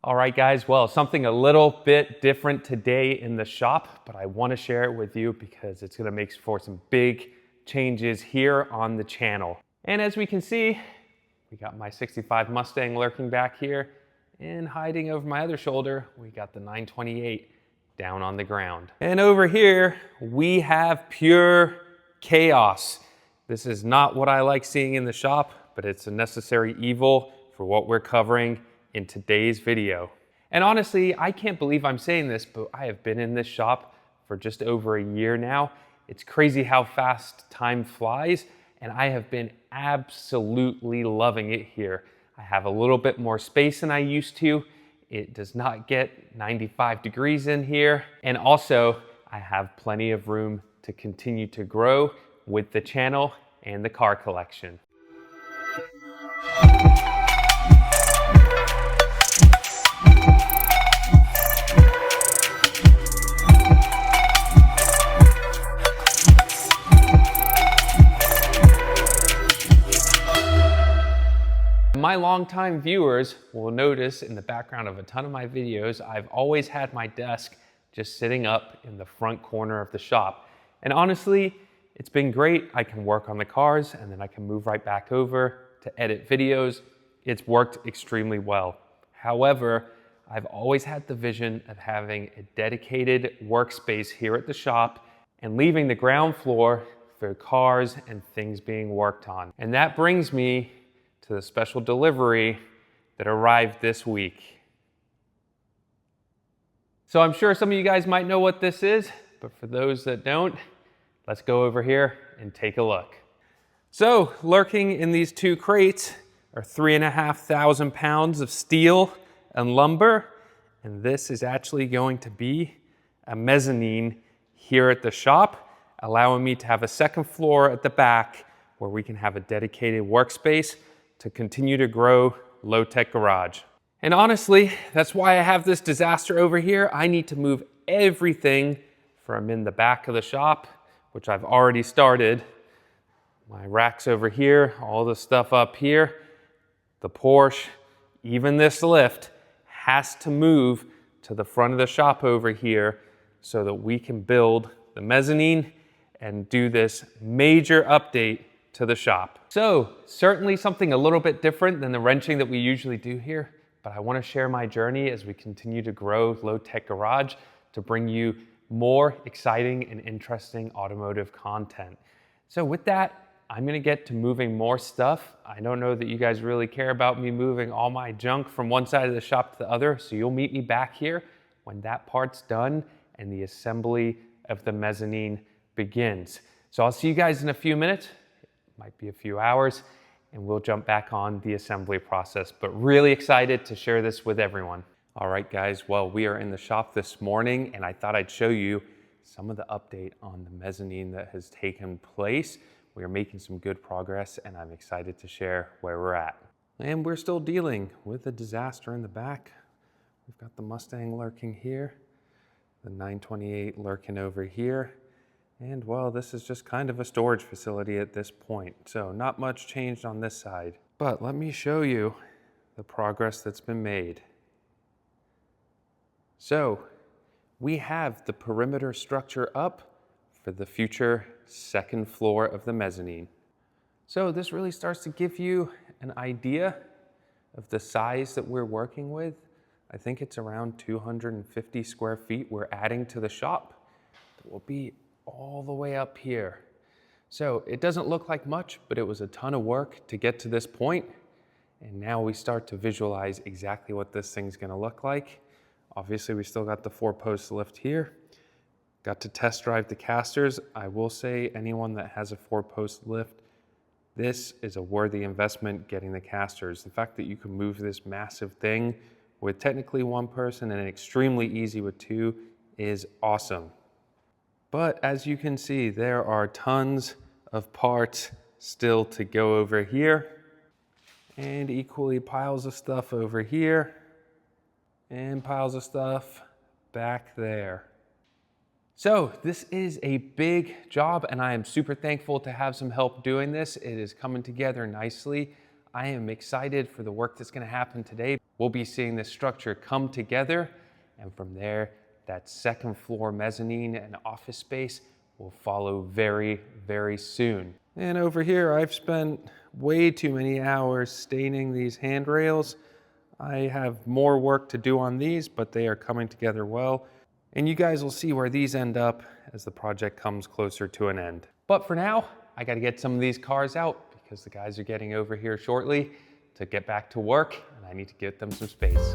All right, guys, well, something a little bit different today in the shop, but I want to share it with you because it's going to make for some big changes here on the channel. And as we can see, we got my 65 Mustang lurking back here, and hiding over my other shoulder, we got the 928 down on the ground. And over here, we have pure chaos. This is not what I like seeing in the shop, but it's a necessary evil for what we're covering in today's video. And honestly, I can't believe I'm saying this, but I have been in this shop for just over a year now. It's crazy how fast time flies, and I have been absolutely loving it here. I have a little bit more space than I used to. It does not get 95 degrees in here. And also, I have plenty of room to continue to grow with the channel and the car collection. My longtime viewers will notice in the background of a ton of my videos, I've always had my desk just sitting up in the front corner of the shop. And honestly, it's been great. I can work on the cars and then I can move right back over to edit videos. It's worked extremely well. However, I've always had the vision of having a dedicated workspace here at the shop and leaving the ground floor for cars and things being worked on. And that brings me to the special delivery that arrived this week. So I'm sure some of you guys might know what this is, but for those that don't, let's go over here and take a look. So lurking in these two crates are 3,500 pounds of steel and lumber, and this is actually going to be a mezzanine here at the shop, allowing me to have a second floor at the back where we can have a dedicated workspace to continue to grow Low Tech Garage. And honestly, that's why I have this disaster over here. I need to move everything from in the back of the shop, which I've already started. My racks over here, all the stuff up here, the Porsche, even this lift has to move to the front of the shop over here so that we can build the mezzanine and do this major update to the shop. So certainly something a little bit different than the wrenching that we usually do here, but I want to share my journey as we continue to grow Low Tech Garage to bring you more exciting and interesting automotive content. So with that, I'm going to get to moving more stuff. I don't know that you guys really care about me moving all my junk from one side of the shop to the other, so you'll meet me back here when that part's done and the assembly of the mezzanine begins. So I'll see you guys in a few minutes. Might be a few hours, and we'll jump back on the assembly process, but really excited to share this with everyone. All right, guys, well, we are in the shop this morning, and I thought I'd show you some of the update on the mezzanine that has taken place. We are making some good progress, and I'm excited to share where we're at. And we're still dealing with a disaster in the back. We've got the Mustang lurking here, the 928 lurking over here. And well, this is just kind of a storage facility at this point, so not much changed on this side. But let me show you the progress that's been made. So we have the perimeter structure up for the future second floor of the mezzanine. So this really starts to give you an idea of the size that we're working with. I think it's around 250 square feet we're adding to the shop. That will be all the way up here. So it doesn't look like much, but it was a ton of work to get to this point. And now we start to visualize exactly what this thing's gonna look like. Obviously, we still got the 4-post lift here. Got to test drive the casters. I will say anyone that has a 4-post lift, this is a worthy investment getting the casters. The fact that you can move this massive thing with technically one person and extremely easy with two is awesome. But as you can see, there are tons of parts still to go over here, and equally piles of stuff over here, and piles of stuff back there. So this is a big job, and I am super thankful to have some help doing this. It is coming together nicely. I am excited for the work that's gonna happen today. We'll be seeing this structure come together, and from there, that second floor mezzanine and office space will follow very, very soon. And over here, I've spent way too many hours staining these handrails. I have more work to do on these, but they are coming together well. And you guys will see where these end up as the project comes closer to an end. But for now, I gotta get some of these cars out because the guys are getting over here shortly to get back to work, and I need to get them some space.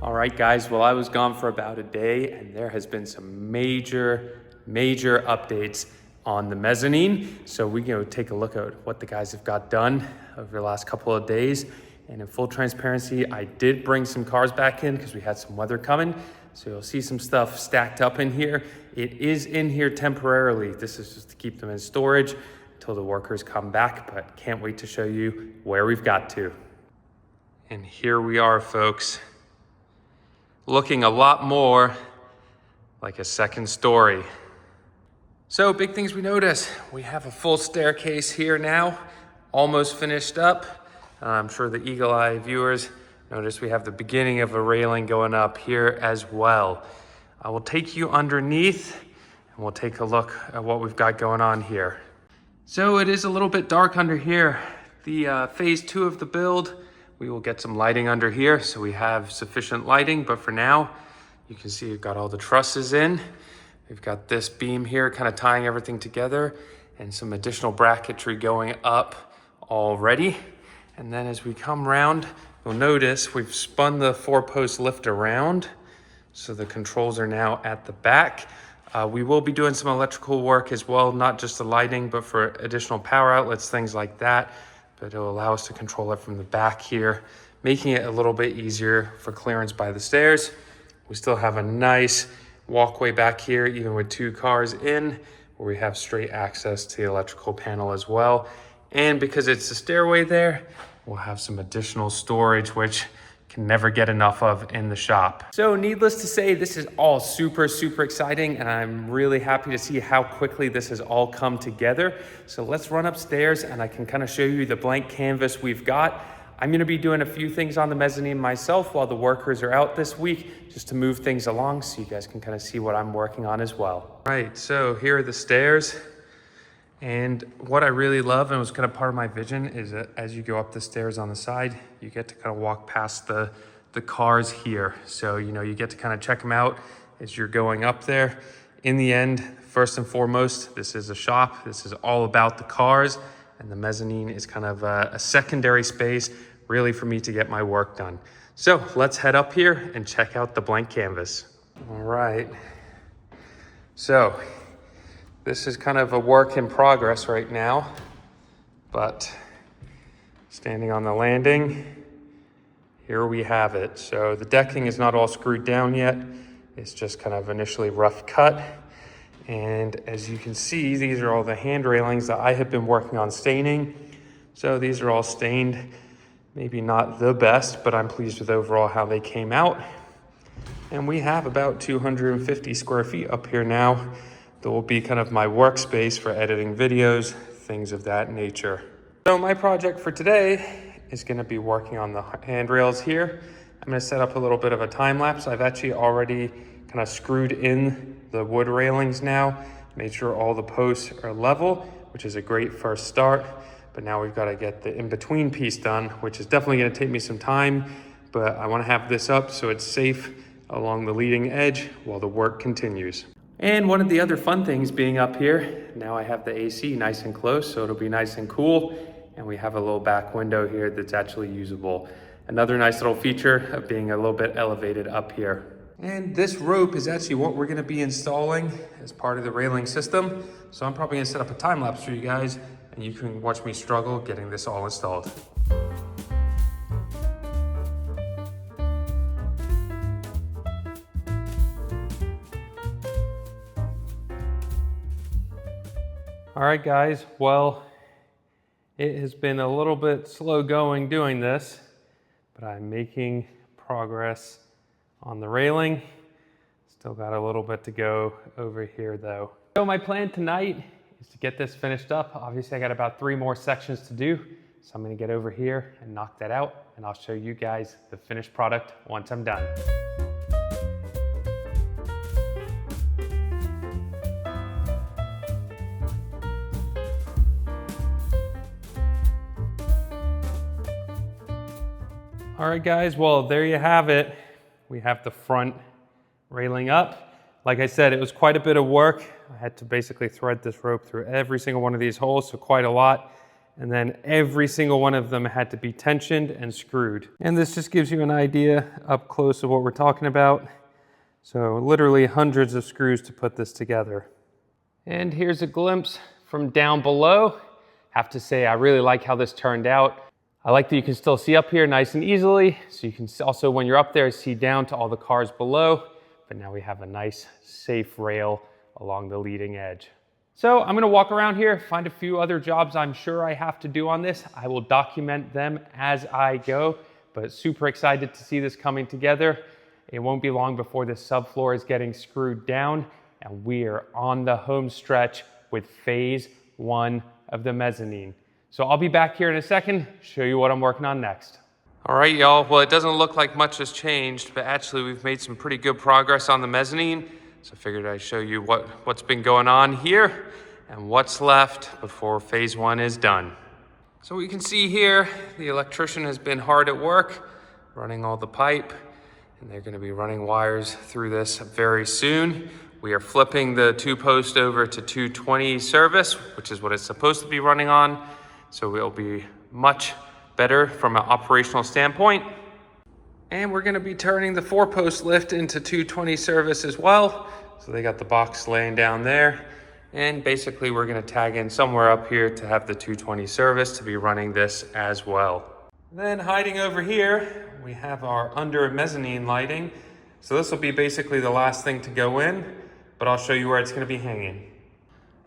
All right, guys, well, I was gone for about a day, and there has been some major updates on the mezzanine. So we go take a look at what the guys have got done over the last couple of days. And in full transparency, I did bring some cars back in because we had some weather coming. So you'll see some stuff stacked up in here. It is in here temporarily. This is just to keep them in storage until the workers come back, but can't wait to show you where we've got to. And here we are, folks. Looking a lot more like a second story. So big things we notice. We have a full staircase here now, almost finished up. I'm sure the eagle eye viewers notice we have the beginning of a railing going up here as well. I will take you underneath and we'll take a look at what we've got going on here. So it is a little bit dark under here. The phase 2 of the build, we will get some lighting under here, so we have sufficient lighting, but for now, you can see we've got all the trusses in. We've got this beam here kind of tying everything together and some additional bracketry going up already. And then as we come around, you'll notice we've spun the 4-post lift around, so the controls are now at the back. We will be doing some electrical work as well, not just the lighting, but for additional power outlets, things like that. But it'll allow us to control it from the back here, making it a little bit easier for clearance by the stairs. We still have a nice walkway back here, even with 2 cars in, where we have straight access to the electrical panel as well. And because it's a stairway there, we'll have some additional storage, which can never get enough of in the shop. So needless to say, this is all super exciting, and I'm really happy to see how quickly this has all come together. So let's run upstairs and I can kind of show you the blank canvas we've got. I'm gonna be doing a few things on the mezzanine myself while the workers are out this week, just to move things along so you guys can kind of see what I'm working on as well. All right, so here are the stairs. And what I really love, and was kind of part of my vision, is that as you go up the stairs on the side, you get to kind of walk past the cars here. So, you know, you get to kind of check them out as you're going up there. In the end, first and foremost, this is a shop. This is all about the cars, and the mezzanine is kind of a secondary space, really, for me to get my work done. So let's head up here and check out the blank canvas. All right. So this is kind of a work in progress right now, but standing on the landing, here we have it. So the decking is not all screwed down yet. It's just kind of initially rough cut. And as you can see, these are all the hand railings that I have been working on staining. So these are all stained, maybe not the best, but I'm pleased with overall how they came out. And we have about 250 square feet up here now. That will be kind of my workspace for editing videos, things of that nature. So my project for today is gonna be working on the handrails here. I'm gonna set up a little bit of a time lapse. I've actually already kind of screwed in the wood railings now, made sure all the posts are level, which is a great first start. But now we've gotta get the in-between piece done, which is definitely gonna take me some time, but I wanna have this up so it's safe along the leading edge while the work continues. And one of the other fun things being up here, now I have the AC nice and close, so it'll be nice and cool. And we have a little back window here that's actually usable another nice little feature of being a little bit elevated up here. And this rope is actually what we're gonna be installing as part of the railing system. So I'm probably gonna set up a time lapse for you guys and you can watch me struggle getting this all installed. All right, guys, well, it has been a little bit slow going doing this, but I'm making progress on the railing. Still got a little bit to go over here though. So my plan tonight is to get this finished up. Obviously I got about 3 more sections to do. So I'm gonna get over here and knock that out and I'll show you guys the finished product once I'm done. All right guys, well there you have it. We have the front railing up. Like I said, it was quite a bit of work. I had to basically thread this rope through every single one of these holes, so quite a lot. And then every single one of them had to be tensioned and screwed. And this just gives you an idea up close of what we're talking about. So literally hundreds of screws to put this together. And here's a glimpse from down below. Have to say, I really like how this turned out. I like that you can still see up here nice and easily. So you can also, when you're up there, see down to all the cars below. But now we have a nice, safe rail along the leading edge. So I'm gonna walk around here, find a few other jobs I'm sure I have to do on this. I will document them as I go, but super excited to see this coming together. It won't be long before this subfloor is getting screwed down and we are on the home stretch with phase 1 of the mezzanine. So I'll be back here in a second, show you what I'm working on next. All right, y'all. Well, it doesn't look like much has changed, but actually we've made some pretty good progress on the mezzanine. So I figured I'd show you what's been going on here and what's left before phase 1 is done. So we can see here, the electrician has been hard at work, running all the pipe, and they're gonna be running wires through this very soon. We are flipping the 2-post over to 220 service, which is what it's supposed to be running on. So it'll be much better from an operational standpoint. And we're gonna be turning the 4-post lift into 220 service as well. So they got the box laying down there. And basically we're gonna tag in somewhere up here to have the 220 service to be running this as well. Then hiding over here, we have our under mezzanine lighting. So this will be basically the last thing to go in, but I'll show you where it's gonna be hanging.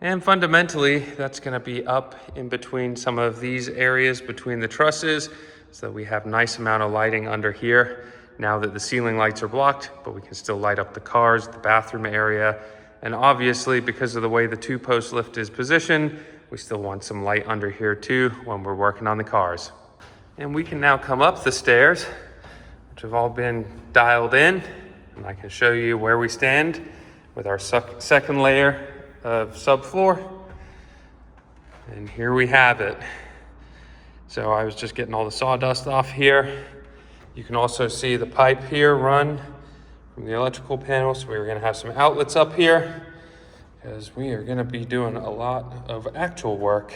And fundamentally, that's gonna be up in between some of these areas between the trusses, so that we have nice amount of lighting under here now that the ceiling lights are blocked, but we can still light up the cars, the bathroom area. And obviously, because of the way the 2-post lift is positioned, we still want some light under here too when we're working on the cars. And we can now come up the stairs, which have all been dialed in, and I can show you where we stand with our second layer of subfloor. And here we have it. So I was just getting all the sawdust off here. You can also see the pipe here run from the electrical panel. So we're gonna have some outlets up here because we are gonna be doing a lot of actual work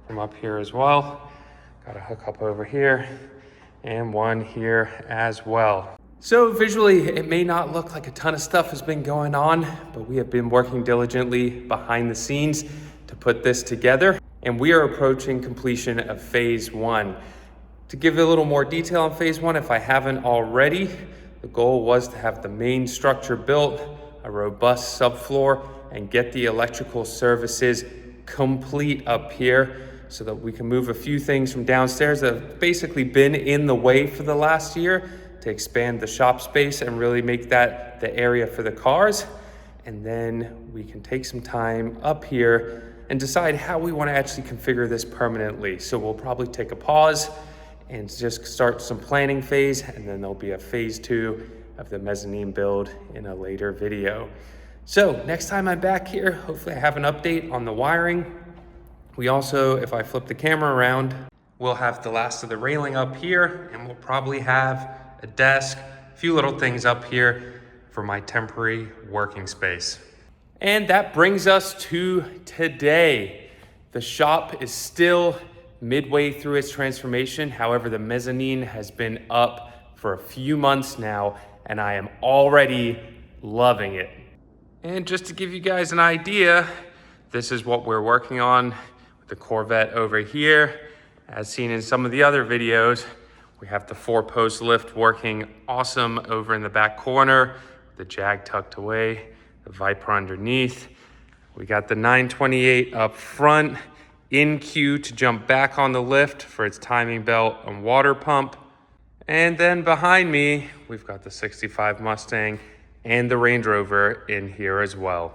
from up here as well. Got a hook up over here and one here as well. So visually, it may not look like a ton of stuff has been going on, but we have been working diligently behind the scenes to put this together. And we are approaching completion of phase 1. To give a little more detail on phase 1, if I haven't already, the goal was to have the main structure built, a robust subfloor, and get the electrical services complete up here so that we can move a few things from downstairs that have basically been in the way for the last year to expand the shop space and really make that the area for the cars. And then we can take some time up here and decide how we want to actually configure this permanently. So we'll probably take a pause and just start some planning phase, and then there'll be a phase 2 of the mezzanine build in a later video. So next time I'm back here, hopefully I have an update on the wiring. We also, if I flip the camera around, we'll have the last of the railing up here, and we'll probably have a desk, a few little things up here for my temporary working space. And that brings us to today. The shop is still midway through its transformation. However, the mezzanine has been up for a few months now, and I am already loving it. And just to give you guys an idea, this is what we're working on with the Corvette over here. As seen in some of the other videos, we have the 4-post lift working awesome over in the back corner, the Jag tucked away, the Viper underneath. We got the 928 up front, in queue to jump back on the lift for its timing belt and water pump. And then behind me, we've got the 65 Mustang and the Range Rover in here as well.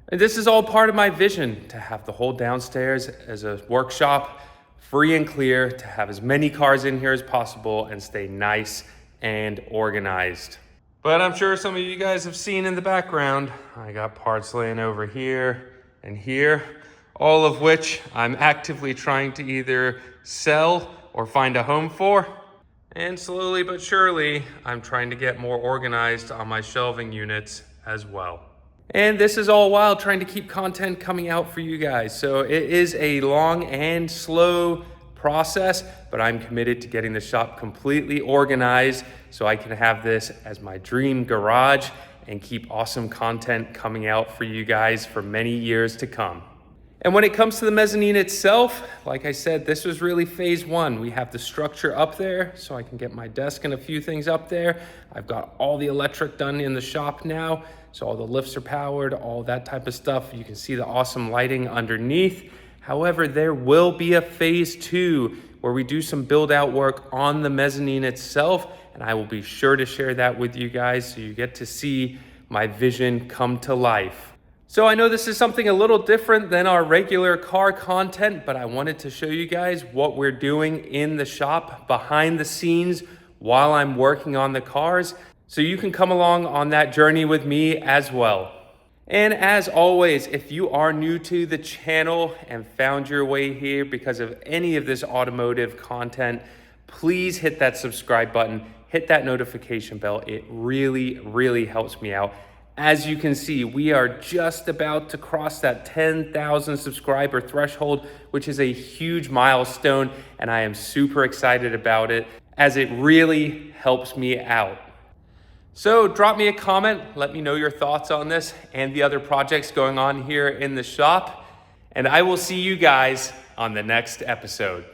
And this is all part of my vision, to have the whole downstairs as a workshop, free and clear, to have as many cars in here as possible and stay nice and organized. But I'm sure some of you guys have seen in the background, I got parts laying over here and here, all of which I'm actively trying to either sell or find a home for. And slowly but surely, I'm trying to get more organized on my shelving units as well. And this is all while trying to keep content coming out for you guys. So it is a long and slow process, but I'm committed to getting the shop completely organized so I can have this as my dream garage and keep awesome content coming out for you guys for many years to come. And when it comes to the mezzanine itself, like I said, this was really phase one. We have the structure up there so I can get my desk and a few things up there. I've got all the electric done in the shop now, so all the lifts are powered, all that type of stuff. You can see the awesome lighting underneath. However, there will be a phase two where we do some build out work on the mezzanine itself, and I will be sure to share that with you guys so you get to see my vision come to life. So I know this is something a little different than our regular car content, but I wanted to show you guys what we're doing in the shop behind the scenes while I'm working on the cars, so you can come along on that journey with me as well. And as always, if you are new to the channel and found your way here because of any of this automotive content, please hit that subscribe button, hit that notification bell. It really, really helps me out. As you can see, we are just about to cross that 10,000 subscriber threshold, which is a huge milestone, and I am super excited about it as it really helps me out. So drop me a comment, let me know your thoughts on this and the other projects going on here in the shop, and I will see you guys on the next episode.